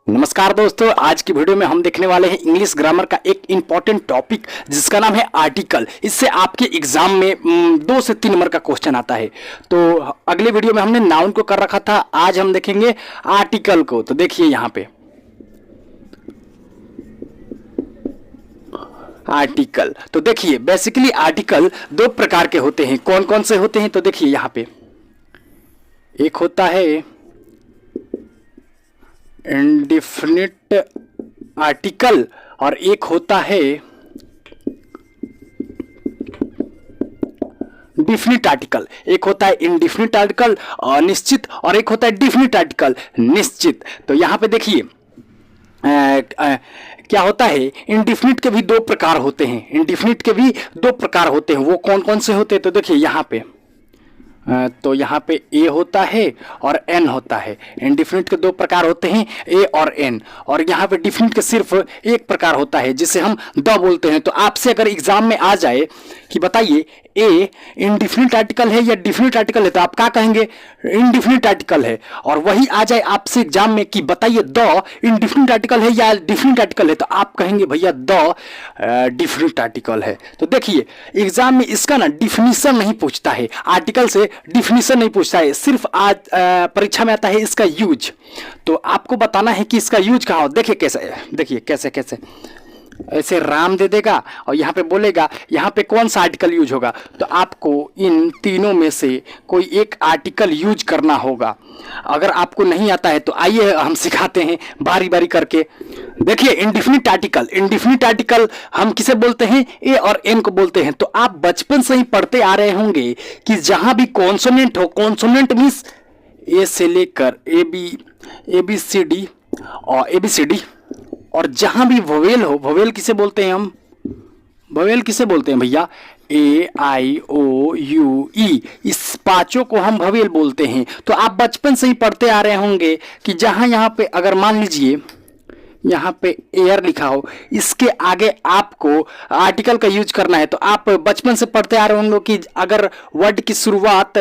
नमस्कार दोस्तों, आज की वीडियो में हम देखने वाले हैं इंग्लिश ग्रामर का एक इंपॉर्टेंट टॉपिक जिसका नाम है आर्टिकल। इससे आपके एग्जाम में 2 से 3 नंबर का क्वेश्चन आता है। तो अगले वीडियो में हमने नाउन को कर रखा था, आज हम देखेंगे आर्टिकल को। तो देखिए यहाँ पे आर्टिकल, तो देखिए बेसिकली आर्टिकल 2 प्रकार के होते हैं। कौन कौन से होते हैं? तो देखिए यहाँ पे एक होता है इंडिफिनिट आर्टिकल और एक होता है डिफिनिट आर्टिकल। एक होता है इंडिफिनिट आर्टिकल निश्चित और एक होता है डिफिनिट आर्टिकल निश्चित। तो यहां पे देखिए क्या होता है, इंडिफिनिट के भी 2 प्रकार होते हैं। इंडिफिनिट के भी 2 प्रकार होते हैं। वो कौन कौन से होते हैं? तो देखिए यहाँ पे तो यहाँ पे ए होता है और एन होता है। इंडिफिनिट के 2 प्रकार होते हैं, ए और एन। और यहाँ पे डिफिनिट के सिर्फ एक प्रकार होता है जिसे हम द बोलते हैं। तो आपसे अगर एग्जाम में आ जाए कि बताइए ए इंडिफिनिट आर्टिकल है या डिफिनिट आर्टिकल है, तो आप क्या कहेंगे? इंडिफिनिट आर्टिकल है। और वही आ जाए आपसे एग्जाम में कि बताइए द इंडिफिनिट आर्टिकल है या डिफिनिट आर्टिकल है, तो आप कहेंगे भैया द डिफिनिट आर्टिकल है। तो देखिए एग्जाम में इसका ना डिफिनीशन नहीं पूछता है, आर्टिकल से डिफिनीशन नहीं पूछता है, सिर्फ आज परीक्षा में आता है इसका यूज। तो आपको बताना है कि इसका यूज कहाँ हो। देखिए कैसे, देखिए कैसे कैसे ऐसे राम दे देगा और यहाँ पे बोलेगा यहाँ पे कौन सा आर्टिकल यूज होगा। तो आपको इन तीनों में से कोई एक आर्टिकल यूज करना होगा। अगर आपको नहीं आता है तो आइए हम सिखाते हैं बारी बारी करके। देखिए इंडिफिनिट आर्टिकल, इंडिफिनिट आर्टिकल हम किसे बोलते हैं? ए और एन को बोलते हैं। तो आप बचपन से ही पढ़ते आ रहे होंगे कि जहां भी कॉन्सोनेंट हो, कॉन्सोनेंट मीन्स ए से लेकर ए बी सी डी और ए बी सी डी, और जहां भी वोवेल हो, वोवेल किसे बोलते हैं हम? वोवेल किसे बोलते हैं भैया? ए आई ओ यू ई, इस पांचों को हम वोवेल बोलते हैं। तो आप बचपन से ही पढ़ते आ रहे होंगे कि जहां यहां पे अगर मान लीजिए यहाँ पे एयर लिखा हो, इसके आगे आपको आर्टिकल का यूज करना है। तो आप बचपन से पढ़ते आ रहे होंगे कि अगर वर्ड की शुरुआत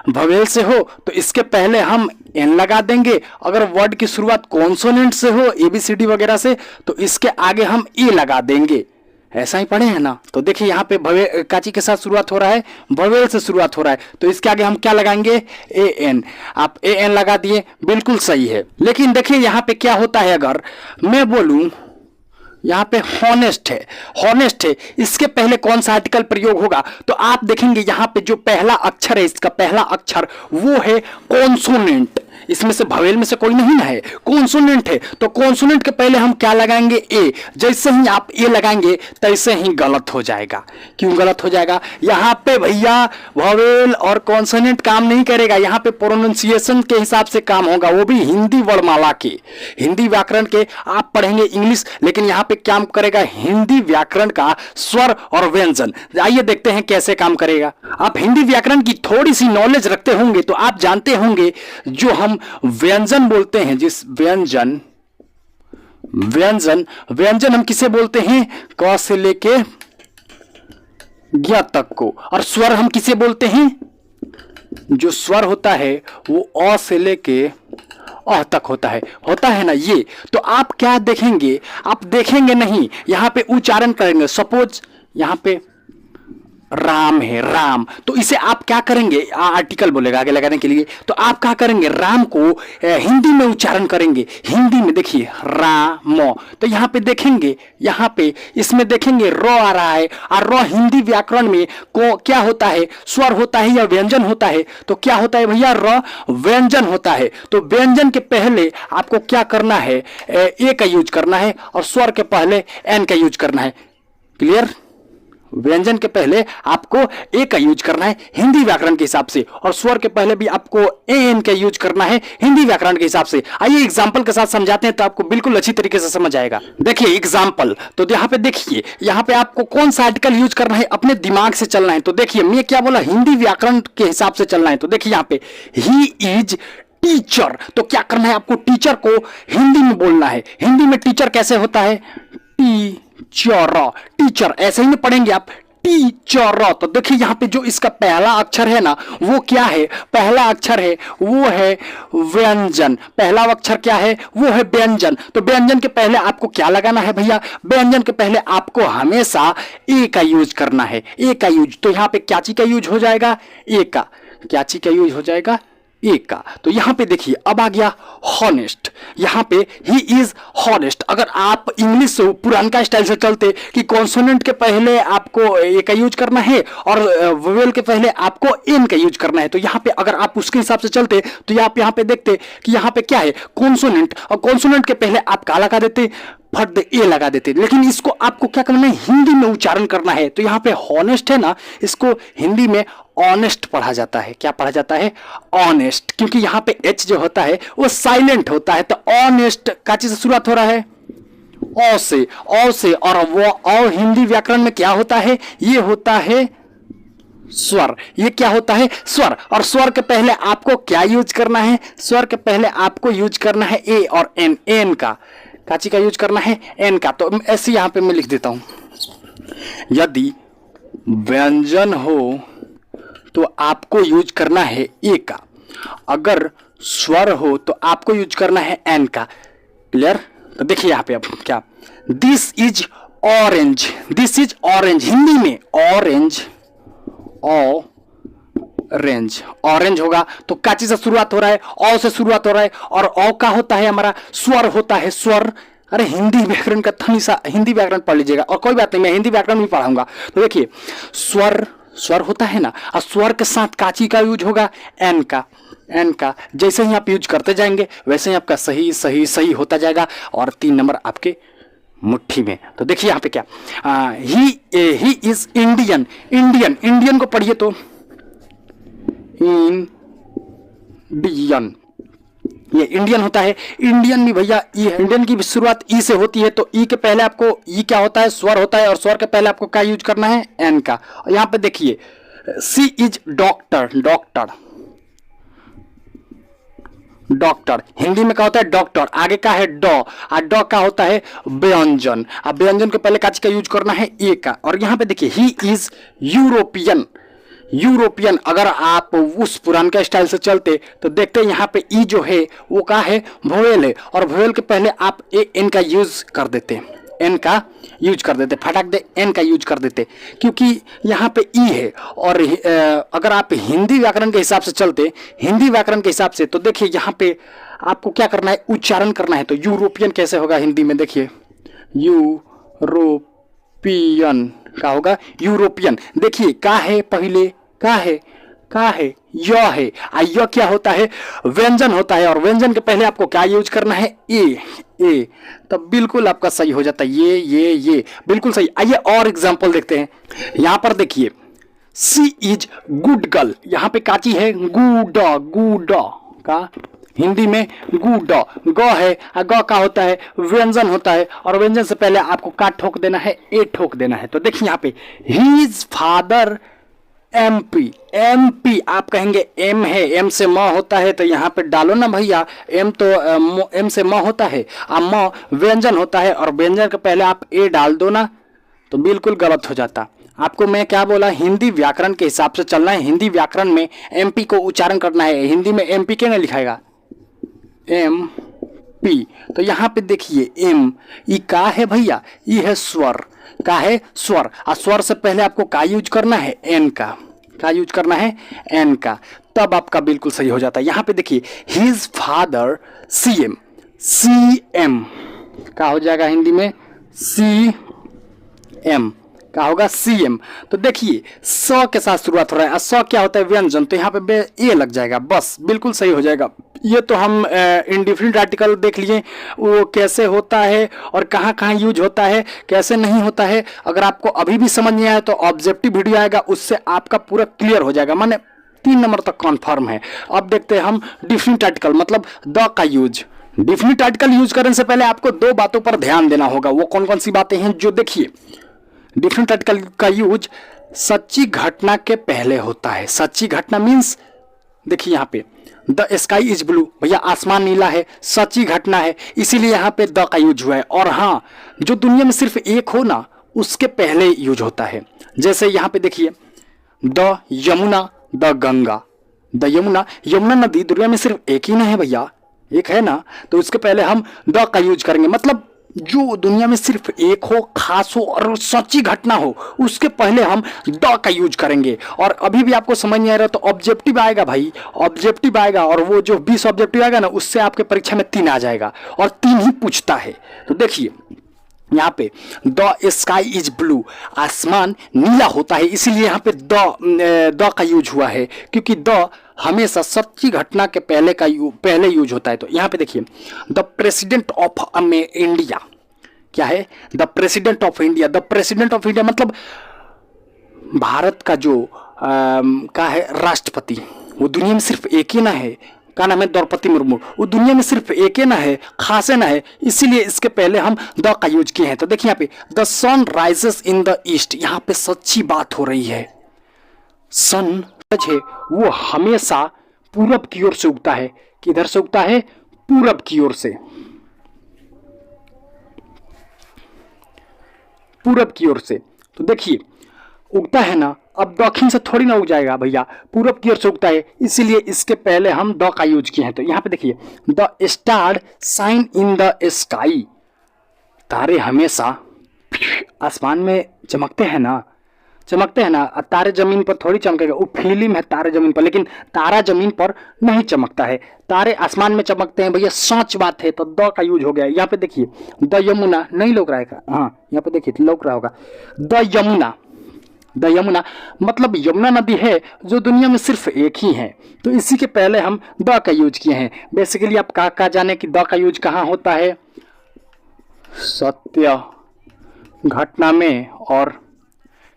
वोवेल से हो तो इसके पहले हम एन लगा देंगे। अगर वर्ड की शुरुआत कॉन्सोनेंट से हो, एबीसीडी वगैरह से, तो इसके आगे हम ए लगा देंगे। ऐसा ही पढ़े हैं ना। तो देखिए यहाँ पे भवे काची के साथ शुरुआत हो रहा है, वोवेल से शुरुआत हो रहा है, तो इसके आगे हम क्या लगाएंगे? A N. आप ए एन लगा दिए, बिल्कुल सही है। लेकिन देखिए यहाँ पे क्या होता है, अगर मैं बोलूं यहाँ पे हॉनेस्ट है, हॉनेस्ट है, इसके पहले कौन सा आर्टिकल प्रयोग होगा? तो आप देखेंगे यहाँ पे जो पहला अक्षर है, इसका पहला अक्षर वो है कॉन्सोनेंट। इसमें से वोवेल में से कोई नहीं है, कॉन्सोनेंट है। तो कॉन्सोनेंट के पहले हम क्या लगाएंगे? ए। जैसे ही आप ए लगाएंगे तैसे ही गलत हो जाएगा। क्यों गलत हो जाएगा? यहाँ पे भैया वोवेल और कॉन्सोनेंट काम नहीं करेगा, यहाँ पे प्रोनाउंसिएशन के हिसाब से काम होगा, वो भी हिंदी वर्णमाला के, हिंदी व्याकरण के। आप पढ़ेंगे इंग्लिश, लेकिन यहाँ पे काम करेगा हिंदी व्याकरण का स्वर और व्यंजन। आइए देखते हैं कैसे काम करेगा। आप हिंदी व्याकरण की थोड़ी सी नॉलेज रखते होंगे तो आप जानते होंगे जो हम व्यंजन बोलते हैं, जिस व्यंजन व्यंजन व्यंजन हम किसे बोलते हैं? क से लेके ज्ञ तक को। और स्वर हम किसे बोलते हैं? जो स्वर होता है वो अ से लेके अह तक होता है ना ये। तो आप क्या देखेंगे? आप देखेंगे नहीं, यहां पे उच्चारण करेंगे। सपोज यहां पे राम है, राम, तो इसे आप क्या करेंगे? आर्टिकल बोलेगा आगे लगाने के लिए, तो आप क्या करेंगे? राम को हिंदी में उच्चारण करेंगे। हिंदी में देखिए राम, तो यहाँ पे देखेंगे, यहाँ पे इसमें देखेंगे र आ रहा है, और र हिंदी व्याकरण में को क्या होता है? स्वर होता है या व्यंजन होता है? तो क्या होता है भैया? र व्यंजन होता है। तो व्यंजन के पहले आपको क्या करना है? ए का यूज करना है, और स्वर के पहले एन का यूज करना है। क्लियर? व्यंजन के पहले आपको ए का यूज करना है हिंदी व्याकरण के हिसाब से, और स्वर के पहले भी आपको ए एन का यूज करना है हिंदी व्याकरण के हिसाब से। आइए एग्जांपल के साथ समझाते हैं तो आपको बिल्कुल अच्छी तरीके से समझ आएगा। देखिए एग्जांपल, तो यहाँ पे देखिए, यहाँ पे आपको कौन सा आर्टिकल यूज करना है, अपने दिमाग से चलना है। तो देखिए मैं क्या बोला, हिंदी व्याकरण के हिसाब से चलना है। तो देखिए यहाँ पे ही इज टीचर, तो क्या करना है आपको? टीचर को हिंदी में बोलना है। हिंदी में टीचर कैसे होता है? टीचर, टीचर ऐसे ही नहीं पढ़ेंगे आप, टीचर। तो देखिए यहाँ पे जो इसका पहला अक्षर है ना वो क्या है, पहला अक्षर है वो है व्यंजन। पहला अक्षर क्या है, वो है व्यंजन। तो व्यंजन के पहले आपको क्या लगाना है भैया, व्यंजन के पहले आपको हमेशा ए का यूज करना है, ए का यूज। तो यहाँ पे क्या चीज का यूज हो जाएगा, ए का, क्या चीज का यूज हो जाएगा, एक का। तो यहां पे देखिए अब आ गया हॉनेस्ट, यहां पे ही इज हॉनेस्ट। अगर आप इंग्लिश से पुरानका स्टाइल से चलते कि कॉन्सोनेंट के पहले आपको ए का यूज करना है और वोवेल के पहले आपको एन का यूज करना है, तो यहां पे अगर आप उसके हिसाब से चलते तो आप यहां पे देखते कि यहां पे क्या है, कॉन्सोनेंट, और कॉन्सोनेंट के पहले आप का लगा देते, फट दे ए लगा देते। लेकिन इसको आपको क्या करना है, हिंदी में उच्चारण करना है। तो यहां पे हॉनेस्ट है ना, इसको हिंदी में ऑनेस्ट पढ़ा जाता है। क्या पढ़ा जाता है, ऑनेस्ट, क्योंकि यहां पे एच जो होता है वो साइलेंट होता है। तो ऑनेस्ट का चीज से शुरुआत हो रहा है, ओ से, ओ से, और वो ओ हिंदी व्याकरण में क्या होता है, ये होता है स्वर। ये क्या होता है, स्वर। और स्वर के पहले आपको क्या यूज करना है, स्वर के पहले आपको यूज करना है ए और एन, एन का, काची का यूज करना है, एन का। तो ऐसे यहां पे मैं लिख देता हूं, यदि व्यंजन हो तो आपको यूज करना है ए का, अगर स्वर हो तो आपको यूज करना है एन का। क्लियर। तो देखिए यहां पे अब क्या, this is orange, this is orange, Hindi में ऑरेंज, ऑरेंज, ऑरेंज होगा। तो क्या चीज से शुरुआत हो रहा है, औ से शुरुआत हो रहा है, और औ का होता है हमारा स्वर होता है, स्वर। अरे हिंदी व्याकरण का थोड़ी सा हिंदी व्याकरण पढ़ लीजिएगा, और कोई बात नहीं, मैं हिंदी व्याकरण भी पढ़ाऊंगा। तो देखिए स्वर, स्वर होता है ना, और स्वर के साथ काची का यूज होगा, एन का, एन का। जैसे ही आप यूज करते जाएंगे वैसे ही आपका सही सही सही होता जाएगा, और 3 नंबर आपके मुट्ठी में। तो देखिए यहाँ पे क्या, he is Indian, Indian, Indian को पढ़िए तो इंडियन, ये इंडियन होता है। इंडियन भी भैया ई है, इंडियन की शुरुआत ई से होती है। तो ई के पहले आपको, ई क्या होता है, स्वर होता है, और स्वर के पहले आपको क्या यूज करना है, एन का। और यहां पे देखिए C is doctor, doctor, doctor, Hindi में क्या होता है, डॉक्टर। आगे का है डॉ, और डॉ का होता है व्यंजन। अब व्यंजन के पहले काची का यूज करना है, ए का। और यहां पे देखिए ही इज यूरोपियन, यूरोपियन। अगर आप उस पुराने स्टाइल से चलते तो देखते हैं यहाँ पे ई जो है वो क्या है, वोवेल है, और वोवेल के पहले आप ए एन का यूज कर देते, एन का यूज कर देते, फटाक दे एन का यूज कर देते, क्योंकि यहाँ पे ई है। और अगर आप हिंदी व्याकरण के हिसाब से चलते, हिंदी व्याकरण के हिसाब से, तो देखिए यहाँ पे आपको क्या करना है, उच्चारण करना है। तो यूरोपियन कैसे होगा हिंदी में, देखिए यूरोपियन का होगा, यूरोपियन। देखिए का है पहले, का है, का है, य है, य क्या होता है, व्यंजन होता है, और व्यंजन के पहले आपको क्या यूज करना है, ए, ए। तब बिल्कुल आपका सही हो जाता है, ये बिल्कुल सही। आइए और एग्जांपल देखते हैं। यहां पर देखिए सी इज गुड गर्ल, यहां पे काची है, गुड, गुड का हिंदी में गुड, ग है, ग का होता है व्यंजन होता है, और व्यंजन से पहले आपको का ठोक देना है, ए ठोक देना है। तो देखिए यहाँ पे हिज फादर एमपी, एमपी आप कहेंगे एम है, एम से म होता है, तो यहाँ पे डालो ना भैया, एम तो एम से म होता है, और म व्यंजन होता है, और व्यंजन के पहले आप ए डाल दो ना, तो बिल्कुल गलत हो जाता। आपको मैं क्या बोला, हिंदी व्याकरण के हिसाब से चलना है। हिंदी व्याकरण में एमपी को उच्चारण करना है, हिंदी में एमपी के ना लिखाएगा, एम पी। तो यहाँ पे देखिए एम, ई का है भैया, ई है स्वर, का है स्वर, और स्वर से पहले आपको का यूज करना है, एन का यूज करना है, एन का। तब आपका बिल्कुल सही हो जाता है। यहाँ पे देखिए हिज फादर सीएम, सीएम का हो जाएगा हिंदी में, सी एम का होगा सीएम। तो देखिए स के साथ शुरुआत हो रहा है, स क्या होता है, व्यंजन, तो यहाँ पे ए लग जाएगा, बस बिल्कुल सही हो जाएगा। ये तो हम इंडिफिनिट आर्टिकल देख लिए वो कैसे होता है और कहाँ कहाँ यूज होता है, कैसे नहीं होता है। अगर आपको अभी भी समझ नहीं आया तो ऑब्जेक्टिव वीडियो आएगा, उससे आपका पूरा क्लियर हो जाएगा, माने 3 नंबर तक कॉन्फर्म है। अब देखते हैं हम डिफिनिट आर्टिकल, मतलब द का यूज। डिफिनिट आर्टिकल यूज करने से पहले आपको 2 बातों पर ध्यान देना होगा। वो कौन कौन सी बातें हैं, जो देखिए डिफिनिट आर्टिकल का यूज सच्ची घटना के पहले होता है। सच्ची घटना मीन्स देखिए यहाँ पे द स्काई इज ब्लू, भैया आसमान नीला है, सच्ची घटना है, इसीलिए यहाँ पे द का यूज हुआ है। और हाँ, जो दुनिया में सिर्फ एक हो ना उसके पहले यूज होता है। जैसे यहाँ पे देखिए the Yamuna, the Ganga, the Yamuna, Yamuna नदी दुनिया में सिर्फ एक ही ना है भैया, एक है ना, तो इसके पहले हम द का यूज करेंगे। मतलब जो दुनिया में सिर्फ एक हो, खास हो और सच्ची घटना हो, उसके पहले हम द का यूज करेंगे। और अभी भी आपको समझ नहीं आ रहा तो ऑब्जेक्टिव आएगा भाई, ऑब्जेक्टिव आएगा, और वो जो 20 ऑब्जेक्टिव आएगा ना, उससे आपके परीक्षा में 3 आ जाएगा, और 3 ही पूछता है। तो देखिए यहाँ पे द स्काई इज ब्लू, आसमान नीला होता है, इसीलिए यहाँ पे द का यूज हुआ है, क्योंकि द हमेशा सच्ची घटना के पहले यूज होता है। तो यहाँ पे देखिए द प्रेसिडेंट ऑफ इंडिया, क्या है, the president of India. The president of India मतलब भारत का जो का है राष्ट्रपति, वो दुनिया में सिर्फ एक ही ना है, का नाम है द्रौपदी मुर्मू, वो दुनिया में सिर्फ एक ही ना है, खास है ना है, इसीलिए इसके पहले हम द का यूज किए हैं। तो देखिए यहाँ पे the sun rises in the east, यहाँ पे सच्ची बात हो रही है। सन है वो हमेशा पूरब की ओर से उगता है, किधर से उगता है, पूरब की ओर से, पूरब की ओर से। तो देखिए उगता है ना, अब दक्षिण से थोड़ी ना उग जाएगा भैया, पूरब की ओर से उगता है, इसीलिए इसके पहले हम द का यूज किए हैं। तो यहाँ पे देखिए the star shine in the sky, तारे हमेशा आसमान में चमकते हैं ना, चमकते हैं ना, तारे जमीन पर थोड़ी चमकेगा, वो फिल्म है तारे जमीन पर, लेकिन तारा जमीन पर नहीं चमकता है, तारे आसमान में चमकते हैं भैया, सच बात है। तो द का यूज हो गया। यहाँ पे देखिए द यमुना, नहीं लौक रहा है, हाँ यहाँ पे देखिए लौक रहा होगा, द यमुना, द यमुना मतलब यमुना नदी है जो दुनिया में सिर्फ एक ही है, तो इसी के पहले हम द का यूज किए हैं। बेसिकली आप कहाँ जाने कि द का यूज कहाँ होता है, सत्य घटना में, और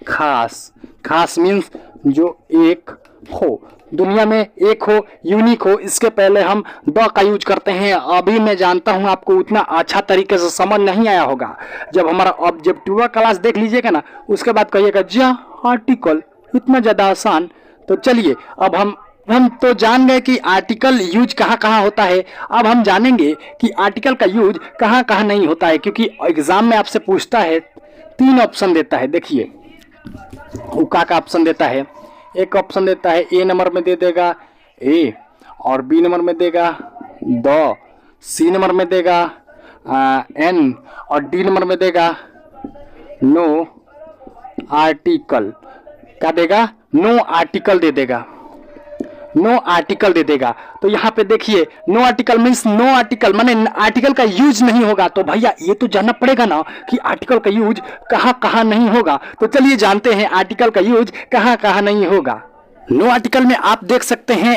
खास, खास मीन्स जो एक हो, दुनिया में एक हो, यूनिक हो, इसके पहले हम द का यूज करते हैं। अभी मैं जानता हूं आपको उतना अच्छा तरीके से समझ नहीं आया होगा, जब हमारा ऑब्जेक्टिव क्लास देख लीजिएगा ना, उसके बाद कहिएगा जी आर्टिकल इतना ज़्यादा आसान। तो चलिए अब हम तो जान गए कि आर्टिकल यूज कहाँ कहाँ होता है, अब हम जानेंगे कि आर्टिकल का यूज कहाँ कहाँ नहीं होता है, क्योंकि एग्जाम में आपसे पूछता है, 3 ऑप्शन देता है। देखिए वो का ऑप्शन देता है, एक ऑप्शन देता है ए नंबर में दे देगा ए, और बी नंबर में देगा द, सी नंबर में देगा एन, और डी नंबर में देगा नो आर्टिकल, क्या देगा, नो आर्टिकल दे देगा, नो आर्टिकल दे देगा। तो यहाँ पे देखिए no article means no article माने आर्टिकल का यूज नहीं होगा। तो भैया ये तो जानना पड़ेगा ना कि आर्टिकल का यूज कहाँ कहाँ नहीं होगा। तो चलिए जानते हैं आर्टिकल का यूज कहाँ कहाँ नहीं होगा। नो आर्टिकल में आप देख सकते हैं,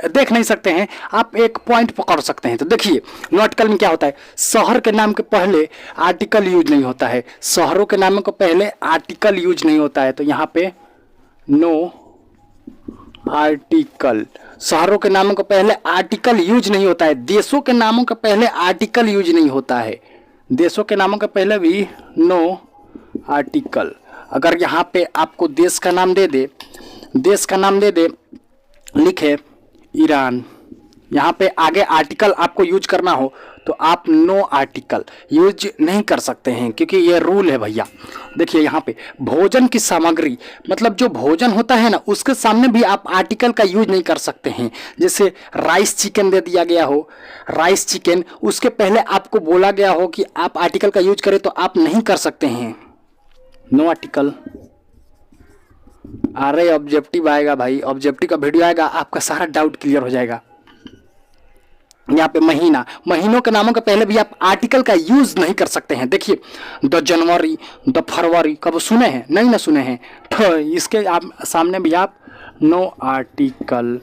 देख नहीं सकते हैं, आप एक पॉइंट पकड़ सकते हैं। तो देखिए नो आर्टिकल में क्या होता है, शहर के नाम के पहले आर्टिकल यूज नहीं होता है, शहरों के नाम के पहले आर्टिकल यूज नहीं होता है। तो यहाँ पे नो आर्टिकल, शहरों के नामों के पहले आर्टिकल यूज नहीं होता है, देशों के नामों के पहले आर्टिकल यूज नहीं होता है, देशों के नामों के पहले भी नो आर्टिकल। अगर यहाँ पे आपको देश का नाम दे दे, देश का नाम दे दे, लिखे ईरान, यहाँ पे आगे आर्टिकल आपको यूज करना हो तो आप नो आर्टिकल यूज नहीं कर सकते हैं, क्योंकि ये रूल है भैया। देखिए यहाँ पे भोजन की सामग्री, मतलब जो भोजन होता है ना, उसके सामने भी आप आर्टिकल का यूज नहीं कर सकते हैं। जैसे राइस चिकन दे दिया गया हो, राइस चिकन, उसके पहले आपको बोला गया हो कि आप आर्टिकल का यूज करें, तो आप नहीं कर सकते हैं, नो आर्टिकल। अरे ऑब्जेक्टिव आएगा भाई, ऑब्जेक्टिव का वीडियो आएगा, आपका सारा डाउट क्लियर हो जाएगा। यहाँ पे महीना, महीनों के नामों के पहले भी आप आर्टिकल का यूज नहीं कर सकते हैं। देखिए द जनवरी, द फरवरी, कब सुने हैं, नहीं ना सुने हैं, तो इसके आप सामने भी आप नो आर्टिकल।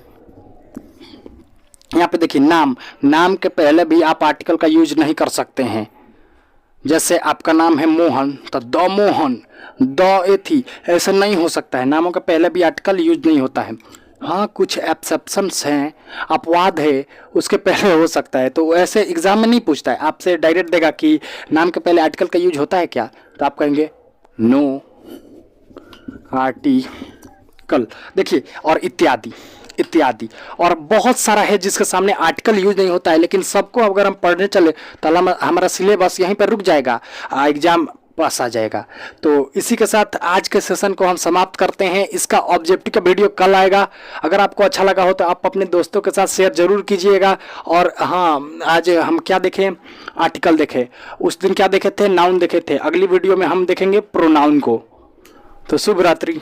यहाँ पे देखिए नाम, नाम के पहले भी आप आर्टिकल का यूज नहीं कर सकते हैं। जैसे आपका नाम है मोहन, तो द मोहन, द एथी, ऐसा नहीं हो सकता है, नामों के पहले भी आर्टिकल यूज नहीं होता है। हाँ कुछ एक्सेप्शंस हैं, अपवाद है, उसके पहले हो सकता है। तो ऐसे एग्जाम में नहीं पूछता है, आपसे डायरेक्ट देगा कि नाम के पहले आर्टिकल का यूज होता है क्या, तो आप कहेंगे नो आर्टिकल। देखिए और इत्यादि इत्यादि, और बहुत सारा है जिसके सामने आर्टिकल यूज नहीं होता है, लेकिन सबको अगर हम पढ़ने चले तो हमारा सिलेबस यहीं पर रुक जाएगा। एग्जाम पास आ जाएगा। तो इसी के साथ आज के सेशन को हम समाप्त करते हैं। इसका ऑब्जेक्टिव का वीडियो कल आएगा। अगर आपको अच्छा लगा हो तो आप अपने दोस्तों के साथ शेयर जरूर कीजिएगा। और हाँ, आज हम क्या देखें, आर्टिकल देखे, उस दिन क्या देखे थे, नाउन देखे थे। अगली वीडियो में हम देखेंगे प्रोनाउन को। तो शुभ रात्रि।